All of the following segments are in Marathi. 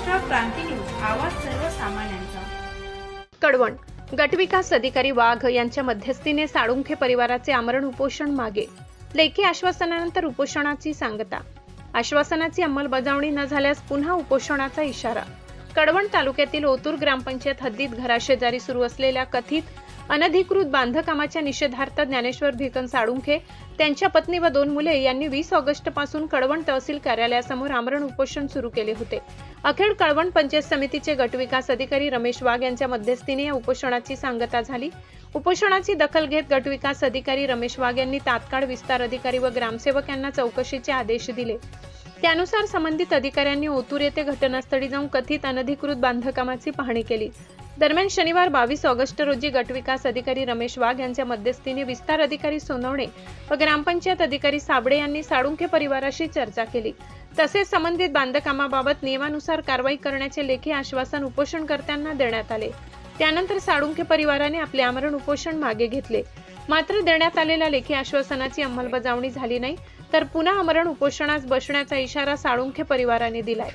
महाराष्ट्र क्रांती न्यूज, आवाज सर्वसामान्यांचा। कडवण गटविकास अधिकारी वाघ यांच्या मध्यस्थीने साळुंखे परिवाराचे आमरण उपोषण मागे। लेखी आश्वासनानंतर उपोषणाची सांगता। आश्वासनाची अंमलबजावणी न झाल्यास पुन्हा उपोषणाचा इशारा। कडवण तालुक्यातील ओतूर ग्रामपंचायत हद्दीत घराशेजारी सुरू असलेल्या कथित अनधिकृत बांधकामाच्या निषेधार्थ ज्ञानेश्वर भिकन साळुंखे, त्यांच्या पत्नी व 2 मुले यांनी 20 ऑगस्ट पासून कडवण तहसील कार्यालयासमोर आमरण उपोषण सुरू केले होते। अखेर कडवण पंचायत समितीचे गटविकास अधिकारी रमेश वाघ यांच्या मध्यस्थीने या उपोषणाची सांगता झाली। उपोषणाची दखल घेत गटविकास अधिकारी रमेश वाघ यांनी तात्काळ विस्तार अधिकारी व ग्रामसेवक यांना चौकशीचे आदेश दिले। त्यानुसार संबंधित अधिकाऱ्यांनी ओतूर येथे घटनास्थळी जाऊन कथित अनधिकृत बांधकामाची पाहणी केली। दरम्यान शनिवार 22 ऑगस्ट रोजी गटविकास अधिकारी रमेश वाघ यांच्या मध्यस्थीने विस्तार अधिकारी सोनवणे व ग्रामपंचायत अधिकारी साबळे यांनी साळुंखे परिवाराशी चर्चा केली। तसेच संबंधित बांधकामाबाबत नियमानुसार कारवाई करण्याचे लेखी आश्वासन उपोषणकर्त्यांना देण्यात आले। त्यानंतर साळुंखे परिवाराने आपले आमरण उपोषण मागे घेतले। मात्र देण्यात आलेल्या लेखी आश्वासनाची अंमलबजावणी झाली नाही, तर पुन्हा आमरण उपोषणास बसण्याचा इशारा साळुंखे परिवाराने दिलाय।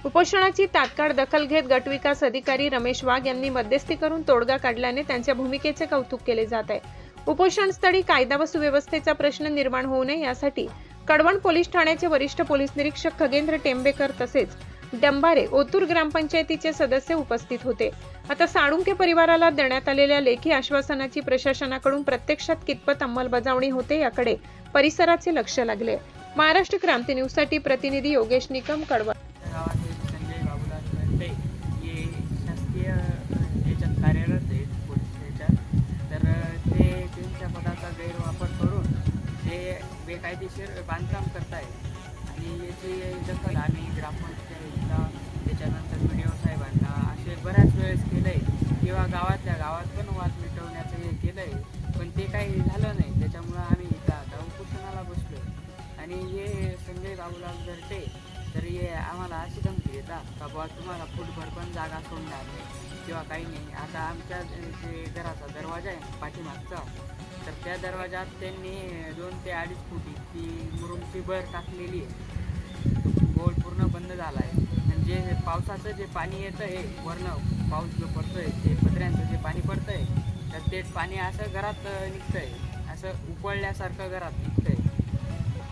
उपोषणाची तात्काळ दखल घेत गटविकास अधिकारी रमेश वाघ यांनी मध्यस्थी करून तोडगा काढल्याने त्यांच्या भूमिकेचे कौतुक केले जात आहे। उपोषणस्थळी कायदा व सुव्यवस्थेचा प्रश्न निर्माण होऊ नये यासाठी कडवण पोलीस ठाण्याचे वरिष्ठ पोलीस निरीक्षक खगेंद्र टेंबेकर तसेच डंबारे ओतूर ग्रामपंचायतीचे सदस्य उपस्थित होते। आता साळुंखे परिवाराला देण्यात आलेल्या लेखी आश्वासनाची प्रशासनाकडून प्रत्यक्षात कितपत अंमलबजावणी होते याकडे परिसराचे लक्ष लागले। महाराष्ट्र क्रांती न्यूज साठी प्रतिनिधी योगेश निकम, कडवण। कार्यरत आहेत पोलीस स्टेशन, तर ते त्यांच्या पदाचा गैरवापर करून ते बेकायदेशीर बांधकाम करतायत आणि याची दखल आम्ही ग्रामपंचायतीला, त्याच्यानंतर BDO साहेबांना असे बऱ्याच वेळेस केलं आहे किंवा गावातल्या गावात पण वाद मिटवण्याचं हे केलं आहे, पण ते काही झालं नाही। त्याच्यामुळं आम्ही इथं आता उपोषणाला बसलो आणि हे संजय बाबूलाल जरटे तर हे आम्हाला अशी धमकी देतात का बुवा तुम्हाला फुटभर पण जागा सोडणार नाही किंवा काही नाही। आता आमच्या जे घराचा दरवाजा आहे पाठीमागचा, तर त्या दरवाजात त्यांनी 2 ते 2.5 फुटी ती मुरुमची भर टाकलेली आहे, बोर्ड पूर्ण बंद झाला आहे आणि जे पावसाचं जे पाणी येतं आहे वरनं, पाऊस जो पडतो आहे ते पत्र्यांचं जे पाणी पडतं आहे तर ते पाणी असं घरात निघतं आहे, असं उपळल्यासारखं घरात निघतं आहे।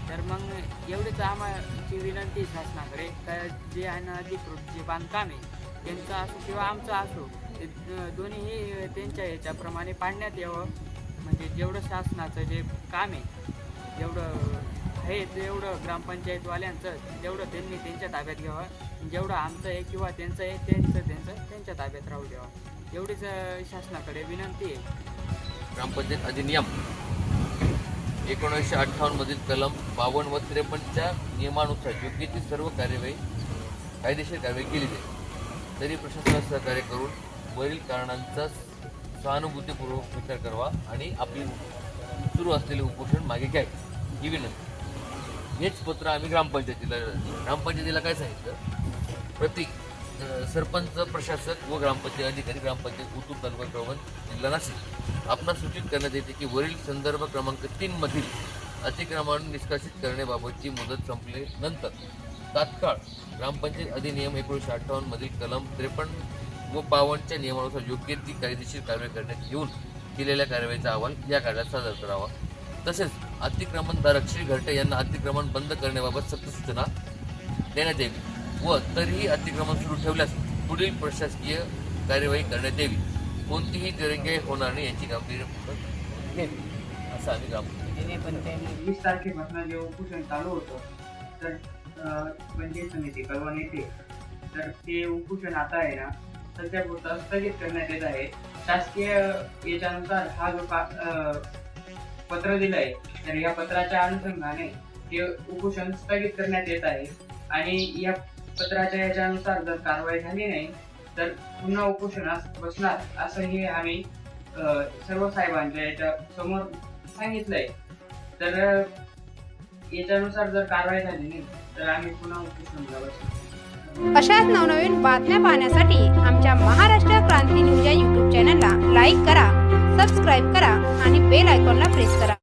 तर मग एवढीच आम्हाला विनंती शासनाकडे का जे अनधिकृत जे बांधकाम आहे त्यांचं असो किंवा आमचं असो, ते दोन्हीही त्यांच्या ह्याच्याप्रमाणे पाडण्यात यावं। म्हणजे जेवढं शासनाचं जे काम आहे, जेवढं आहे तेवढं ग्रामपंचायतवाल्यांचं तेवढं त्यांनी त्यांच्या ताब्यात घ्यावं, जेवढं आमचं आहे किंवा त्यांचं आहे त्यांच्या ताब्यात राहू द्यावं, एवढीच शासनाकडे विनंती आहे। ग्रामपंचायत अधिनियम 1958 मधील कलम 52 व 53च्या नियमानुसार योग्य ती सर्व कायदेशीर कारवाई केली जाईल। तरी प्रशासनाला सहकार्य करून वरील कारणांचा सहानुभूतीपूर्वक विचार करावा आणि आपली सुरू असलेले उपोषण मागे घ्यावे ही विनंती। हेच पत्र आम्ही ग्रामपंचायतीला काय सांगितलं, प्रति सरपंच, प्रशासक व ग्रामपंचायत अधिकारी, ग्रामपंचायत ओतूर तालुका कडवण जिल्हा नाशिक आपणास सूचित करण्यात येते की वरील संदर्भ क्रमांक 3 मधील अतिक्रमण निष्कासित करण्याबाबतची मुदत संपल्यानंतर तात्काळ ग्रामपंचायत अधिनियम 1958 मधील कलम 53 व 52च्या नियमानुसार योग्य ती कायदेशीर कारवाई करण्यात येऊन केलेल्या कारवाईचा अहवाल या कार्यात सादर करावा। तसेच अतिक्रमणधारक श्री घरटे यांना अतिक्रमण बंद करण्याबाबत सक्त सूचना देण्यात यावी व तरीही अतिक्रमण सुरू ठेवल्यास पुढील प्रशासकीय कार्यवाही करण्यात यावी। कोणतीही दिरंगाई होणार नाही याची कामगिरी घ्यावी असं आम्ही ग्रामपंचायत 20 तारखेपासून जे उपोषण चालू होतं तर पंचायत समिती कडवण येथे, तर ते उपोषण आता आहे ना सध्यापुरता स्थगित करण्यात येत आहे। शासकीय याच्यानुसार हा जो पत्र दिलं आहे तर या पत्राच्या अनुषंगाने ते उपोषण स्थगित करण्यात येत आहे आणि या पत्राच्या याच्यानुसार जर कारवाई झाली नाही तर पुन्हा उपोषणास बसणार असंही आम्ही सर्व साहेबांच्या याच्या समोर सांगितलंय। तर याच्यानुसार जर कारवाई झाली नाही तर आम्ही पुन्हा उपोषणाला बसू। अशाच नवनवीन बातम्या पाहण्यासाठी आमच्या महाराष्ट्र क्रांती न्यूज या YouTube चॅनलला लाईक करा, सबस्क्राईब करा आणि बेल आयकॉनला प्रेस करा।